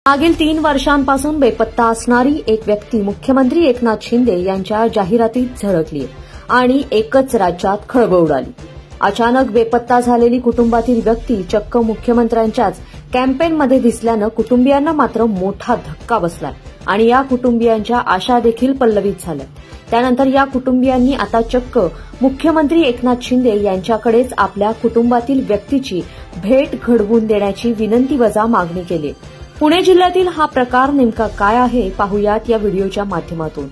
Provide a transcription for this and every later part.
मागील 3 वर्षांपासून बेपत्ता असणारी एक व्यक्ती मुख्यमंत्री एकनाथ शिंदे यांच्या जाहिरातीत झळकली आणि एकच राज्यात खळबळ उडाली। अचानक बेपत्ता झालेली कुटुंबातील व्यक्ती चक्क मुख्यमंत्र्यांच्याच कॅम्पेनमध्ये दिसल्यानं कुटुंबियांना मात्र मोठा धक्का बसलाय आणि या कुटुंबियांच्या आशा देखील पल्लवित झाल्या। त्यानंतर या कुटुंबियांनी आता चक्क मुख्यमंत्री एकनाथ शिंदे यांच्याकडेच आपल्या कुटुंबातील व्यक्तीची भेट घडवून देण्याची विनंतीवजा मागणी केली। पुणे जिल्ह्यातील हा प्रकार नेमका काय आहे पाहुयात या व्हिडिओच्या माध्यमातून।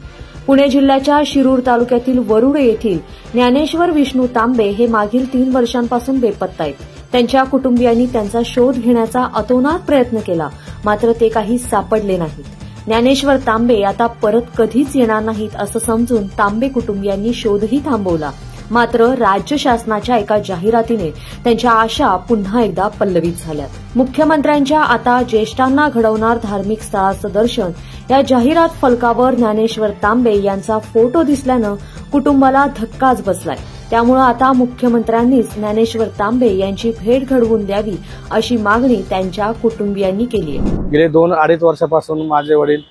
पुणे जिल्ह्याच्या शिरूर तालुक्यातील वरुड येथील ज्ञानेश्वर विष्णू तांबे हे मागील 3 वर्षांपासून बेपत्ता आहेत। त्यांच्या कुटुंबियांनी त्यांचा शोध घेण्याचा अतोनात प्रयत्न केला, मात्र ते काही सापडले नाहीत। ज्ञानेश्वर तांबे आता परत कधीच येणार नाहीत असं समजून तांबे कुटुंबियांनी शोधही थांबवला, मात्र राज्य शासनाच्या एका जाहिरातीने त्यांच्या आशा पुन्हा एकदा पल्लवित झाल्यात। मुख्यमंत्र्यांच्या आता ज्येष्ठांना घडवणार धार्मिक स्थळाचं दर्शन या जाहिरात फलकावर ज्ञानेश्वर तांबे यांचा फोटो दिसल्यानं कुटुंबाला धक्काच बसलाय। त्यामुळे आता मुख्यमंत्र्यांनीच ज्ञानेश्वर तांबे यांची भेट घडवून द्यावी अशी मागणी त्यांच्या कुटुंबियांनी केली आहे। गेले 2-2.5 वर्षापासून माझे वडील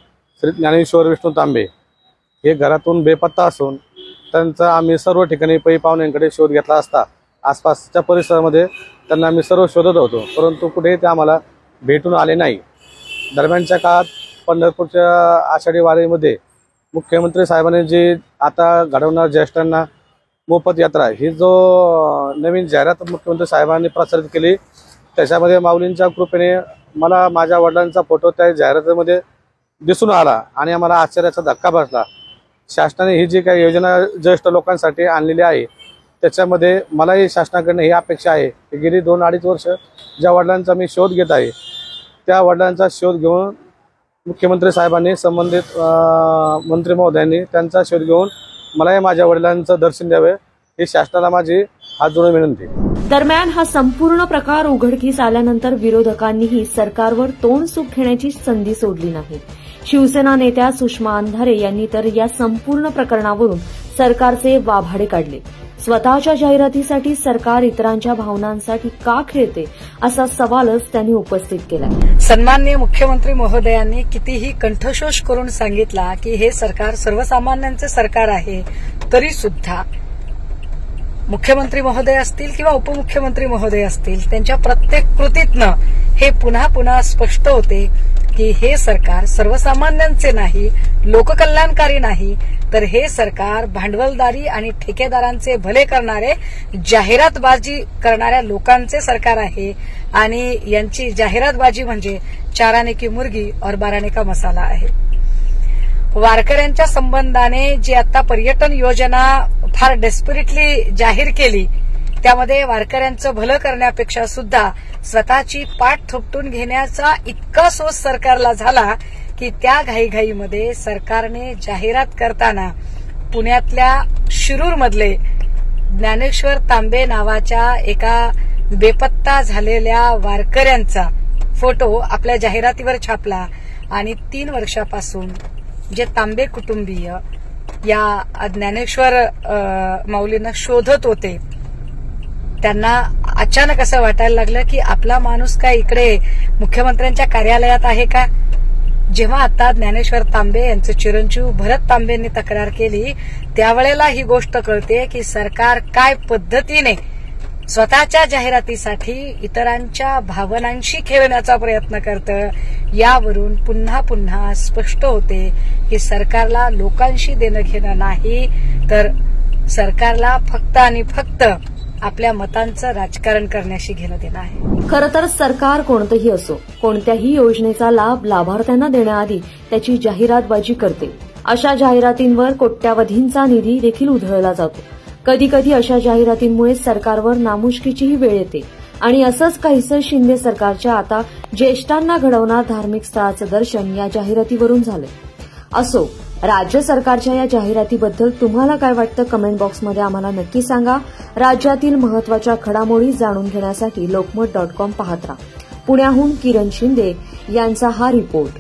श्री ज्ञानेश्वर विष्णू तांबे हे घरातून बेपत्ता असून त्यांचा आम्ही सर्व ठिकाणी पै पाहुण्यांकडे शोध घेतला असता आसपासच्या परिसरामध्ये त्यांना आम्ही सर्व शोधत होतो, परंतु कुठेही ते आम्हाला भेटून आले नाही। दरम्यानच्या काळात पंढरपूरच्या आषाढी वारीमध्ये मुख्यमंत्री साहेबांनी जी आता घडवणार ज्येष्ठांना मोफत यात्रा ही जो नवीन जाहिरात मुख्यमंत्री साहेबांनी प्रसारित केली, त्याच्यामध्ये माऊलींच्या कृपेने मला माझ्या वडिलांचा फोटो त्या जाहिरातीमध्ये दिसून आला आणि आम्हाला आश्चर्याचा धक्का बसला। शासनाने ही जी काही योजना ज्येष्ठ लोकांसाठी आणलेली आहे त्याच्यामध्ये मलाही शासनाकडून ही अपेक्षा आहे की गेली 2-2.5 वर्ष ज्या वडिलांचा मी शोध घेत आहे त्या वडिलांचा शोध घेऊन मुख्यमंत्री साहेबांनी संबंधित मंत्री महोदयांनी त्यांचा शोध घेऊन मलाही माझ्या वडिलांचं दर्शन द्यावे ही शासनाला माझी हात जोडून विनंती। दरम्यान हा संपूर्ण प्रकार उघडकीस आल्यानंतर विरोधकांनीही सरकारवर तोंड सुख घेण्याची संधी सोडली नाही। शिवसेना नेत्या सुषमा अंधारे यांनी तर या संपूर्ण प्रकरणावरून सरकारचे वाभाडे काढले। स्वतःच्या जाहिरातीसाठी सरकार इतरांच्या भावनांसाठी का खेळते असा सवालच त्यांनी उपस्थित केला। सन्माननीय मुख्यमंत्री महोदयांनी कितीही कंठशोष करून सांगितला की हे सरकार सर्वसामान्यांचे सरकार आहे, तरी सुद्धा मुख्यमंत्री महोदय असतील किंवा उपमुख्यमंत्री महोदय असतील त्यांच्या प्रत्येक कृतीतनं हे पुन्हा पुन्हा स्पष्ट होते की हे सरकार सर्वसामान्यांचे नाही, लोककल्याणकारी नाही, तर हे सरकार भांडवलदारी आणि ठेकेदारांचे भले करणारे जाहिरातबाजी करणाऱ्या लोकांचे सरकार आहे आणि यांची जाहिरातबाजी म्हणजे 4 आने की मुर्गी और 12 आने का मसाला आहे। वारकऱ्यांच्या संबंधाने जी आता पर्यटन योजना फार डेस्परेटली जाहीर केली त्यामध्ये वारकऱ्यांचं भलं करण्यापेक्षा सुद्धा स्वतःची पाठ थोपटून घेण्याचा इतका सोस सरकारला झाला की त्या घाईघाईमध्ये सरकारने जाहिरात करताना पुण्यातल्या शिरूरमधले ज्ञानेश्वर तांबे नावाच्या एका बेपत्ता झालेल्या वारकऱ्यांचा फोटो आपल्या जाहिरातीवर छापला आणि 3 वर्षापासून जे तांबे कुटुंबीय या ज्ञानेश्वर माऊलींना शोधत होते त्यांना अचानक असं वाटायला लागलं की आपला माणूस काय इकडे मुख्यमंत्र्यांच्या कार्यालयात आहे का। जेव्हा आता ज्ञानेश्वर तांबे यांचे चिरंजीव भरत तांबेंनी तक्रार केली त्यावेळेला ही गोष्ट कळते की सरकार काय पद्धतीने स्वतःच्या जाहिरातीसाठी इतरांच्या भावनांशी खेळण्याचा प्रयत्न करतं, यावरून पुन्हा पुन्हा स्पष्ट होते की सरकारला लोकांशी देणं घेणं नाही, तर सरकारला फक्त आणि फक्त आपल्या मतांचं राजकारण करण्याशी घेणं देणं आहे। खरं तर सरकार कोणतंही असो कोणत्याही योजनेचा लाभ लाभार्थ्यांना देण्याआधी त्याची जाहिरातबाजी करते। अशा जाहिरातींवर कोट्यावधींचा निधी देखील उधळला जातो। कधी कधी अशा जाहिरातींमुळे सरकारवर नामुष्कीचीही वेळ येते आणि असंच काहीसं शिंदे सरकारच्या आता ज्येष्ठांना घडवणार धार्मिक स्थळाचं दर्शन या जाहिरातीवरून झालंय। असो, राज्य सरकारच्या या जाहिरातीबद्दल तुम्हाला काय वाटतं कमेंट बॉक्समध्ये आम्हाला नक्की सांगा। राज्यातील महत्त्वाच्या घडामोडी जाणून घेण्यासाठी लोकमत.com पाहत राहा। पुण्याहून किरण शिंदे यांचा हा रिपोर्ट।